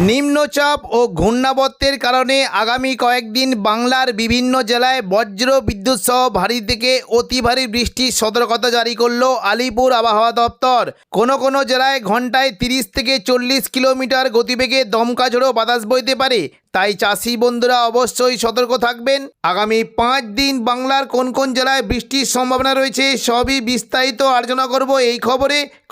নিম্নচাপ ও ঘূর্ণাবর্তের কারণে আগামী কয়েকদিন বাংলার বিভিন্ন জেলায় বজ্র বিদ্যুৎ সহ ভারী থেকে অতি ভারী বৃষ্টির সতর্কতা জারি করল আলিপুর আবহাওয়া দপ্তর। কোনো জেলায় ঘন্টায় 30 থেকে 40 কিলোমিটার গতিবেগে দমকা ঝোড়ো বাতাস বইতে পারে, তাই চাষি বন্ধুরা অবশ্যই সতর্ক থাকবেন। আগামী 5 দিন বাংলার কোন জেলায় বৃষ্টির সম্ভাবনা রয়েছে সবই বিস্তারিত আলোচনা করব এই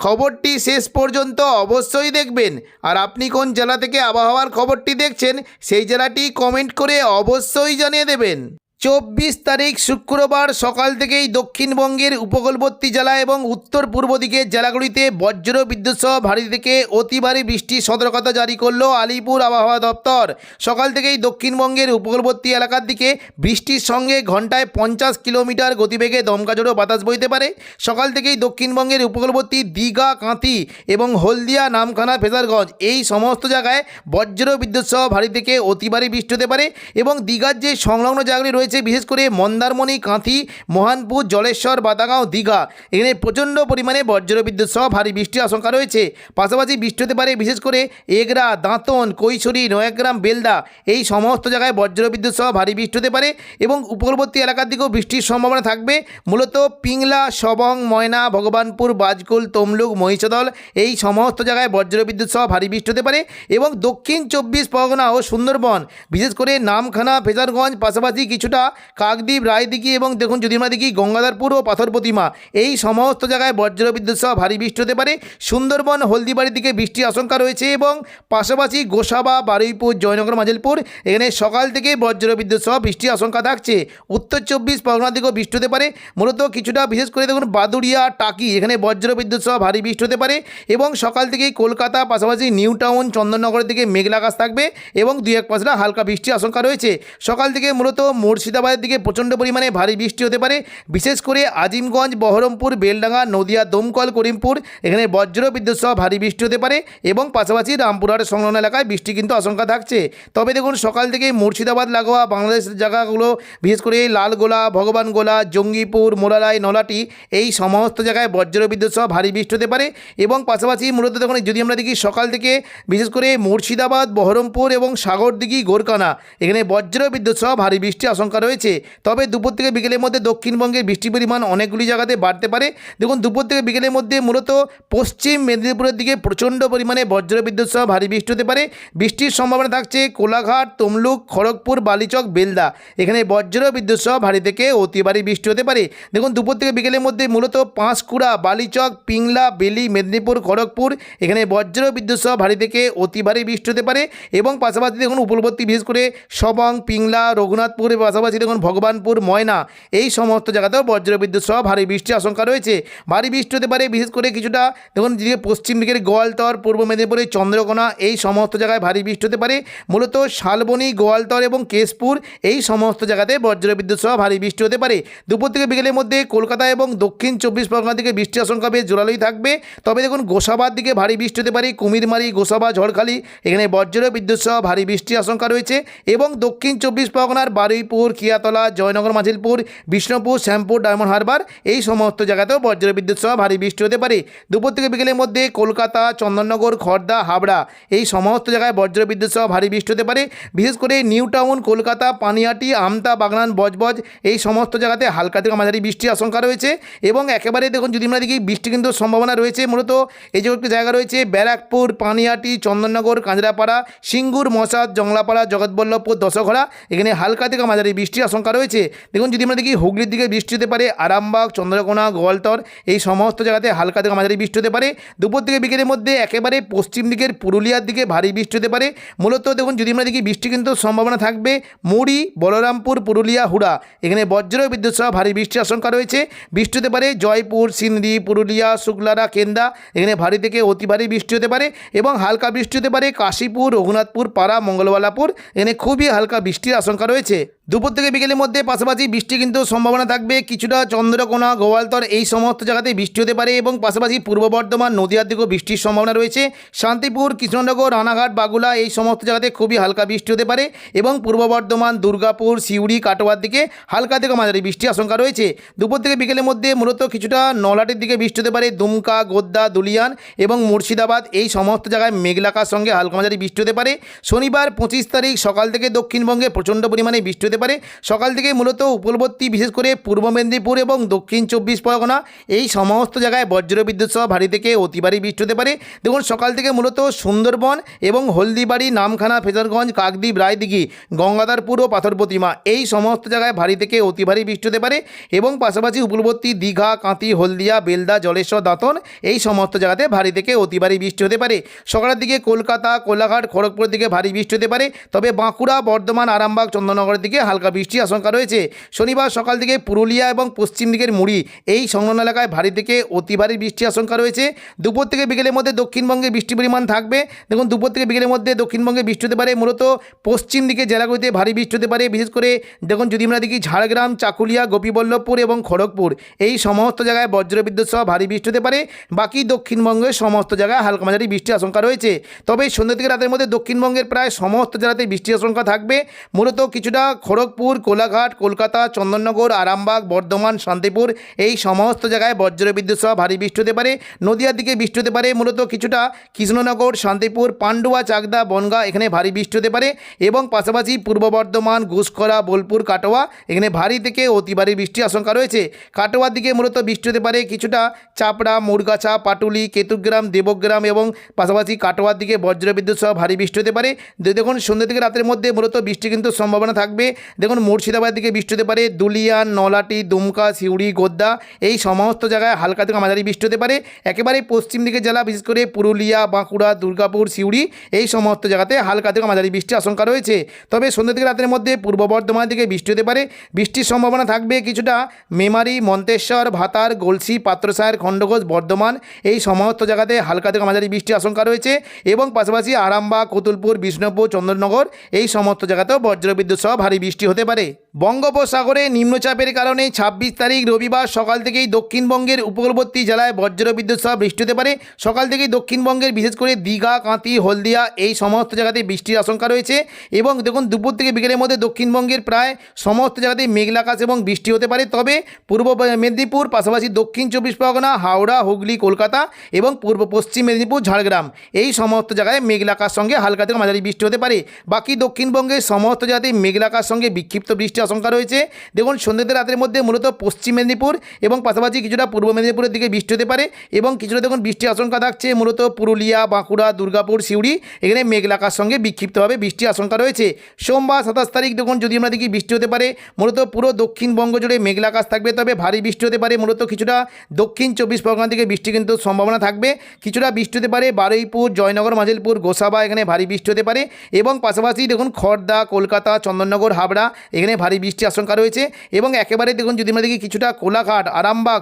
খবরটি শেষ পর্যন্ত অবশ্যই দেখবেন। আর আপনি কোন জেলা থেকে আবহাওয়ার খবরটি দেখছেন সেই জেলাটি কমেন্ট করে অবশ্যই জানিয়ে দেবেন। 24 তারিখ শুক্রবার সকাল থেকেই দক্ষিণবঙ্গের উপকূলবর্তী জেলা এবং উত্তর পূর্ব দিকের জেলাগুলিতে বজ্র বিদ্যুৎ সহ ভারী থেকে অতি ভারী বৃষ্টির সতর্কতা জারি করলো আলিপুর আবহাওয়া দপ্তর। সকাল থেকেই দক্ষিণবঙ্গের উপকূলবর্তী এলাকার দিকে বৃষ্টির সঙ্গে ঘন্টায় 50 কিলোমিটার গতিবেগে দমকা ঝোড়ো বাতাস বইতে পারে। সকাল থেকেই দক্ষিণবঙ্গের উপকূলবর্তী দীঘা, কাঁথি এবং হলদিয়া, নামখানা, ফেজারগঞ্জ এই সমস্ত জায়গায় বজ্র বিদ্যুৎ সহ ভারী থেকে অতি ভারী বৃষ্টি হতে পারে এবং দীঘার যে সংলগ্ন জায়গাগুলি রয়েছে বিশেষ করে মন্দারমণি, কাঁথি, মহানপুর, জলেশ্বর, বাতাগাঁও, দীঘা এখানে প্রচণ্ড পরিমাণে বজ্রবিদ্যুৎ সহ ভারী বৃষ্টির আশঙ্কা রয়েছে। পাশাপাশি বৃষ্টি হতে পারে বিশেষ করে এগরা, দাঁতন, কৈশোরী, নয়াগ্রাম, বেলদা এই সমস্ত জায়গায় বজ্রবিদ্যুৎ সহ ভারী বৃষ্টি হতে পারে এবং উপকূলবর্তী এলাকার দিকেও বৃষ্টির সম্ভাবনা থাকবে। মূলত পিংলা, সবং, ময়না, ভগবানপুর, বাজকুল, তমলুক, মহিষাদল এই সমস্ত জায়গায় বজ্রবিদ্যুৎ সহ ভারী বৃষ্টি হতে পারে এবং দক্ষিণ 24 পরগনা ও সুন্দরবন বিশেষ করে নামখানা, ফেজারগঞ্জ, পাশাপাশি কিছুটা কাকদ্বীপ, রায়দিঘি এবং দেখুন যদি আমরা দেখি গঙ্গাধরপুর ও পাথর প্রতিমা এই সমস্ত জায়গায় বজ্রবিদ্যুৎ সহ ভারী বৃষ্টি হতে পারে। সুন্দরবন, হলদিবাড়ির দিকে বৃষ্টির আশঙ্কা রয়েছে এবং পাশাপাশি গোসাবা, বারুইপুর, জয়নগর, মাজিলপুর এখানে সকাল থেকে বজ্রবিদ্যুৎ সহ বৃষ্টির আশঙ্কা থাকছে। উত্তর 24 পরগনার দিকেও বৃষ্টি হতে পারে। মূলত কিছুটা বিশেষ করে দেখুন বাদুড়িয়া, টাকি এখানে বজ্রবিদ্যুৎ সহ ভারী বৃষ্টি হতে পারে এবং সকাল থেকেই কলকাতা, পাশাপাশি নিউ টাউন, চন্দননগরের দিকে মেঘলা আকাশ থাকবে এবং 2-1 হালকা বৃষ্টির আশঙ্কা রয়েছে। সকাল থেকে মূলত মুর্শিদাবাদের দিকে প্রচণ্ড পরিমাণে ভারী বৃষ্টি হতে পারে বিশেষ করে আজিমগঞ্জ, বহরমপুর, বেলডাঙ্গা, নদিয়া, দমকল, করিমপুর এখানে বজ্র বিদ্যুৎ সহ ভারী বৃষ্টি হতে পারে এবং পাশাপাশি রামপুরহাট সংলগ্ন এলাকায় বৃষ্টি কিন্তু আশঙ্কা থাকছে। তবে দেখুন সকাল থেকে মুর্শিদাবাদ লাগোয়া বাংলাদেশের জায়গাগুলো বিশেষ করে লালগোলা, ভগবানগোলা, জঙ্গিপুর, মোরালাই, নলাটি এই সমস্ত জায়গায় বজ্র বিদ্যুৎ সহ ভারী বৃষ্টি হতে পারে এবং পাশাপাশি মূলত দেখুন যদি আমরা দেখি সকাল থেকে বিশেষ করে মুর্শিদাবাদ, বহরমপুর এবং সাগরদিঘি, গোরকানা এখানে বজ্র বিদ্যুৎ সহ ভারী বৃষ্টির আশঙ্কা রয়েছে। তবে দুপুর থেকে বিকেলের মধ্যে দক্ষিণবঙ্গের বৃষ্টির পরিমাণ অনেকগুলি জায়গাতে বাড়তে পারে। দেখুন দুপুর থেকে বিকেলের মধ্যে মূলত পশ্চিম মেদিনীপুরের দিকে প্রচণ্ড পরিমাণে বজ্রবিদ্যুৎ সহ ভারী বৃষ্টি হতে পারে। বৃষ্টির সম্ভাবনা থাকছে কোলাঘাট, তমলুক, খড়গপুর, বালিচক, বেলদা এখানে বজ্রবিদ্যুৎ সহ ভারী থেকে অতি ভারী বৃষ্টি হতে পারে। দেখুন দুপুর থেকে বিকেলের মধ্যে মূলত পাঁশকুড়া, বালিচক, পিংলা, বেলি, মেদিনীপুর, খড়গপুর এখানে বজ্রবিদ্যুৎ সহ ভারী থেকে অতি ভারী বৃষ্টি হতে পারে এবং পাশাপাশি দেখুন উপকূলবর্তী বিশেষ করে সবং, পিংলা, রঘুনাথপুর পাশাপাশি দেখুন ভগবানপুর, ময়না এই সমস্ত জায়গাতেও বজ্রবিদ্যুৎ সহ ভারী বৃষ্টির আশঙ্কা রয়েছে। ভারী বৃষ্টি হতে পারে বিশেষ করে কিছুটা দেখুন যেদিকে পশ্চিম দিকের গোয়ালতর, পূর্ব মেদিনীপুরের চন্দ্রকোনা এই সমস্ত জায়গায় ভারী বৃষ্টি হতে পারে। মূলত শালবনী, গোয়ালতর এবং কেশপুর এই সমস্ত জায়গাতে বজ্রবিদ্যুৎ সহ ভারী বৃষ্টি হতে পারে। দুপুর থেকে বিকেলের মধ্যে কলকাতা এবং দক্ষিণ 24 পরগনা থেকে বৃষ্টির আশঙ্কা বেশ জোরালোই থাকবে। তবে দেখুন গোসাবার দিকে ভারী বৃষ্টি হতে পারে। কুমিরমারি, গোসাবা, ঝড়খালি এখানে বজ্রবিদ্যুৎ সহ ভারী বৃষ্টির আশঙ্কা রয়েছে এবং দক্ষিণ 24 পরগনার বারুইপুর, কিয়াতলা, জয়নগর, মাজিলপুর, বিষ্ণুপুর, শ্যামপুর, ডায়মন্ড হারবার এই সমস্ত জায়গাতেও বজ্রবিদ্যুৎ সহ ভারী বৃষ্টি হতে পারে। দুপুর থেকে বিকেলের মধ্যে কলকাতা, চন্দননগর, খড়দা, হাবড়া এই সমস্ত জায়গায় বজ্রবিদ্যুৎ সহ ভারী বৃষ্টি হতে পারে। বিশেষ করে নিউ টাউন, কলকাতা, পানিহাটি, আমতা, বাগনান, বজবজ এই সমস্ত জায়গাতে হালকা থেকে মাঝারি বৃষ্টির আশঙ্কা রয়েছে এবং একেবারে দেখুন যদি আমরা দেখি বৃষ্টি কিন্তু সম্ভাবনা রয়েছে। মূলত এই যে একটি জায়গা রয়েছে ব্যারাকপুর, পানিহাটি, চন্দননগর, কাঁচরাপাড়া, সিঙ্গুর, মশাদ, জংলাপাড়া, জগৎবল্লভপুর, দশঘড়া এখানে হালকা থেকে মাঝারি বৃষ্টির আশঙ্কা রয়েছে। দেখুন যদি আমরা দেখি হুগলির দিকে বৃষ্টি হতে পারে। আরামবাগ, চন্দ্রকোনা, গোয়ালতর এই সমস্ত জায়গাতে হালকা থেকে মাঝারি বৃষ্টি হতে পারে। দুপুর থেকে বিকেলের মধ্যে একেবারে পশ্চিম দিকের পুরুলিয়ার দিকে ভারী বৃষ্টি হতে পারে। মূলত দেখুন যদি আমরা দেখি বৃষ্টি কিন্তু সম্ভাবনা থাকবে মুড়ি, বলরামপুর, পুরুলিয়া, হুড়া এখানে বজ্র বিদ্যুৎ সহ ভারী বৃষ্টির আশঙ্কা রয়েছে। বৃষ্টি হতে পারে জয়পুর, সিন্দি, পুরুলিয়া, শুক্লারা, কেন্দা এখানে ভারী থেকে অতি ভারী বৃষ্টি হতে পারে এবং হালকা বৃষ্টি হতে পারে কাশীপুর, রঘুনাথপুর, পাড়া, মঙ্গলওয়ালাপুর এখানে খুবই হালকা বৃষ্টির আশঙ্কা রয়েছে। দুপুর থেকে বিকেলের মধ্যে পাশাপাশি বৃষ্টি কিন্তু সম্ভাবনা থাকবে। কিছুটা চন্দ্রকোনা, গোয়ালতর এই সমস্ত জায়গাতে বৃষ্টি হতে পারে এবং পাশাপাশি পূর্ব বর্ধমান, নদীয়ার দিকেও বৃষ্টির সম্ভাবনা রয়েছে। শান্তিপুর, কৃষ্ণনগর, রানাঘাট, বাগুলা এই সমস্ত জায়গাতে খুবই হালকা বৃষ্টি হতে পারে এবং পূর্ব বর্ধমান, দুর্গাপুর, সিউড়ি, কাটোয়ার দিকে হালকা থেকে মাঝারি বৃষ্টির আশঙ্কা রয়েছে। দুপুর থেকে বিকেলের মধ্যে মূলত কিছুটা নলাটির দিকে বৃষ্টি হতে পারে। দুমকা, গোদ্দা, দুলিয়ান এবং মুর্শিদাবাদ এই সমস্ত জায়গায় মেঘলাকার সঙ্গে হালকা মাঝারি বৃষ্টি হতে পারে। শনিবার 25 তারিখ সকাল থেকে দক্ষিণবঙ্গে প্রচণ্ড পরিমাণে বৃষ্টি হতে পারে। সকাল থেকে মূলত উপকূলবর্তী বিশেষ করে পূর্ব মেদিনীপুর এবং দক্ষিণ 24 পরগনা এই সমস্ত জায়গায় বজ্রবিদ্যুৎ সহ ভারী থেকে অতি ভারী বৃষ্টি হতে পারে। দেখুন সকাল থেকে মূলত সুন্দরবন এবং হলদিবাড়ি, নামখানা, ফেজারগঞ্জ, কাকদ্বীপ, রায়দিঘি, গঙ্গাধরপুর ও পাথর প্রতিমা এই সমস্ত জায়গায় ভারী থেকে অতি ভারী বৃষ্টি হতে পারে এবং পাশাপাশি উপকূলবর্তী দীঘা, কাঁথি, হলদিয়া, বেলদা, জলেশ্বর, দাঁতন এই সমস্ত জায়গাতে ভারী থেকে অতি ভারী বৃষ্টি হতে পারে। সকালের দিকে কলকাতা, কোলাঘাট, খড়গপুরের দিকে ভারী বৃষ্টি হতে পারে, তবে বাঁকুড়া, বর্ধমান, আরামবাগ, চন্দননগরের দিকে হালকা বৃষ্টির আশঙ্কা রয়েছে। শনিবার সকাল থেকে পুরুলিয়া এবং পশ্চিম দিকের মুড়ি এই সংলগ্ন এলাকায় ভারী থেকে অতি ভারী বৃষ্টির আশঙ্কা রয়েছে। দুপুর থেকে বিকেলের মধ্যে দক্ষিণবঙ্গে বৃষ্টির পরিমাণ থাকবে। দেখুন দুপুর থেকে বিকেলের মধ্যে দক্ষিণবঙ্গে বৃষ্টি হতে পারে, মূলত পশ্চিম দিকে জেলাগুলিতে ভারী বৃষ্টি হতে পারে। বিশেষ করে দেখুন যদি আমরা দেখি ঝাড়গ্রাম, চাকুলিয়া, গোপীবল্লভপুর এবং খড়গপুর এই সমস্ত জায়গায় বজ্রবিদ্যুৎ সহ ভারী বৃষ্টি হতে পারে। বাকি দক্ষিণবঙ্গের সমস্ত জায়গায় হালকা মাঝারি বৃষ্টির আশঙ্কা রয়েছে। তবে সন্ধ্যা থেকে রাতের মধ্যে দক্ষিণবঙ্গের প্রায় সমস্ত জেলাতে বৃষ্টির আশঙ্কা থাকবে। মূলত কিছুটা খড়গপুর, কোলাঘাট, কলকাতা, চন্দননগর, আরামবাগ, বর্ধমান, শান্তিপুর এই সমস্ত জায়গায় বজ্রবিদ্যুৎ সহ ভারী বৃষ্টি হতে পারে। নদীয়ার দিকে বৃষ্টি হতে পারে, মূলত কিছুটা কৃষ্ণনগর, শান্তিপুর, পান্ডুয়া, চাকদা, বনগাঁ এখানে ভারী বৃষ্টি হতে পারে এবং পাশাপাশি পূর্ব বর্ধমান, ঘুষখরা, বোলপুর, কাটোয়া এখানে ভারী থেকে অতি ভারী বৃষ্টির আশঙ্কা রয়েছে। কাটোয়ার দিকে মূলত বৃষ্টি হতে পারে, কিছুটা চাপড়া, মুরগাছা, পাটুলি, কেতুগ্রাম, দেবগ্রাম এবং পাশাপাশি কাটোয়ার দিকে বজ্রবিদ্যুৎ সহ ভারী বৃষ্টি হতে পারে। দেখুন সন্ধ্যা থেকে রাতের মধ্যে মূলত বৃষ্টি কিন্তু সম্ভাবনা থাকবে। দেখুন মুর্শিদাবাদ দিকে বৃষ্টি হতে পারে, দুলিয়ান, নলাটি, দুমকা, সিউড়ি, গোদ্দা এই সমস্ত জায়গায় হালকা থেকে মাঝারি বৃষ্টি হতে পারে। একেবারে পশ্চিম দিকের জেলা বিশেষ করে পুরুলিয়া, বাঁকুড়া, দুর্গাপুর, সিউড়ি এই সমস্ত জায়গাতে হালকা থেকে মাঝারি বৃষ্টির আশঙ্কা রয়েছে। তবে সন্ধ্যা থেকে রাতের মধ্যে পূর্ব বর্ধমান দিকে বৃষ্টি হতে পারে। বৃষ্টির সম্ভাবনা থাকবে কিছুটা মেমারি, মন্তেশ্বর, ভাতার, গলসি, পাত্রসায়ের, খণ্ডঘোষ, বর্ধমান এই সমস্ত জায়গাতে হালকা থেকে মাঝারি বৃষ্টির আশঙ্কা রয়েছে এবং পাশাপাশি আরামবাগ, কতুলপুর, বিষ্ণুপুর, চন্দননগর এই সমস্ত জায়গাতেও বজ্রবিদ্যুৎ সহ ভারী বৃষ্টি হতে পারে। বঙ্গোপসাগরে নিম্নচাপের কারণে 26 তারিখ রবিবার সকাল থেকেই দক্ষিণবঙ্গের উপকূলবর্তী জেলায় বজ্রবিদ্যুৎ সহ বৃষ্টি হতে পারে। সকাল থেকেই দক্ষিণবঙ্গের বিশেষ করে দীঘা, কাঁথি, হলদিয়া এই সমস্ত জায়গাতে বৃষ্টির আশঙ্কা রয়েছে এবং দেখুন দুপুর থেকে বিকেলের মধ্যে দক্ষিণবঙ্গের প্রায় সমস্ত জায়গাতেই মেঘলা আকাশ এবং বৃষ্টি হতে পারে। তবে পূর্ব মেদিনীপুর, পাশাপাশি দক্ষিণ 24 পরগনা, হাওড়া, হুগলি, কলকাতা এবং পূর্ব পশ্চিম মেদিনীপুর, ঝাড়গ্রাম এই সমস্ত জায়গায় মেঘলা আকাশ সঙ্গে হালকা থেকে মাঝারি বৃষ্টি হতে পারে। বাকি দক্ষিণবঙ্গের সমস্ত জায়গাতেই মেঘলা আকাশ সঙ্গে বিক্ষিপ্ত বৃষ্টির আশঙ্কা রয়েছে। দেখুন সন্ধ্যেতে রাতের মধ্যে মূলত পশ্চিম মেদিনীপুর এবং পাশাপাশি কিছুটা পূর্ব মেদিনীপুরের দিকে বৃষ্টি হতে পারে এবং কিছুটা দেখুন বৃষ্টির আশঙ্কা থাকছে মূলত পুরুলিয়া, বাঁকুড়া, দুর্গাপুর, সিউড়ি এখানে মেঘলা আকাশ সঙ্গে বিক্ষিপ্তভাবে বৃষ্টির আশঙ্কা রয়েছে। সোমবার 27 তারিখ দেখুন যদি আমরা দেখি বৃষ্টি হতে পারে, মূলত পুরো দক্ষিণবঙ্গ জুড়ে মেঘলা আকাশ থাকবে, তবে ভারী বৃষ্টি হতে পারে। মূলত কিছুটা দক্ষিণ 24 পরগনা থেকে বৃষ্টি কিন্তু সম্ভাবনা থাকবে। কিছুটা বৃষ্টি হতে পারে বারুইপুর, জয়নগর, মাজিলপুর, গোসাবা এখানে ভারী বৃষ্টি হতে পারে এবং পাশাপাশি দেখুন খড়দা, কলকাতা, চন্দননগর, হাবড়া এখানে ভারী বৃষ্টির আশঙ্কা রয়েছে এবং একেবারে দেখুন যদি আমরা দেখি কিছুটা কোলাঘাট, আরামবাগ,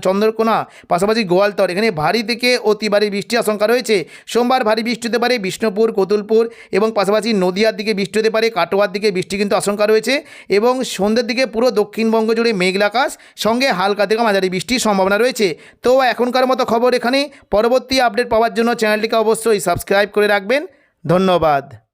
চন্দ্রকোনা, পাশাপাশি গোয়ালতর এখানে ভারী থেকে অতি ভারী বৃষ্টির আশঙ্কা রয়েছে। সোমবার ভারী বৃষ্টি হতে পারে বিষ্ণুপুর, কতুলপুর এবং পাশাপাশি নদীয়ার দিকে বৃষ্টি হতে পারে, কাটোয়ার দিকে বৃষ্টি কিন্তু আশঙ্কা রয়েছে এবং সন্ধ্যের দিকে পুরো দক্ষিণবঙ্গ জুড়ে মেঘলা আকাশ সঙ্গে হালকা থেকে মাঝারি বৃষ্টির সম্ভাবনা রয়েছে। তো এখনকার মতো খবর এখানেই। পরবর্তী আপডেট পাওয়ার জন্য চ্যানেলটিকে অবশ্যই সাবস্ক্রাইব করে রাখবেন। ধন্যবাদ।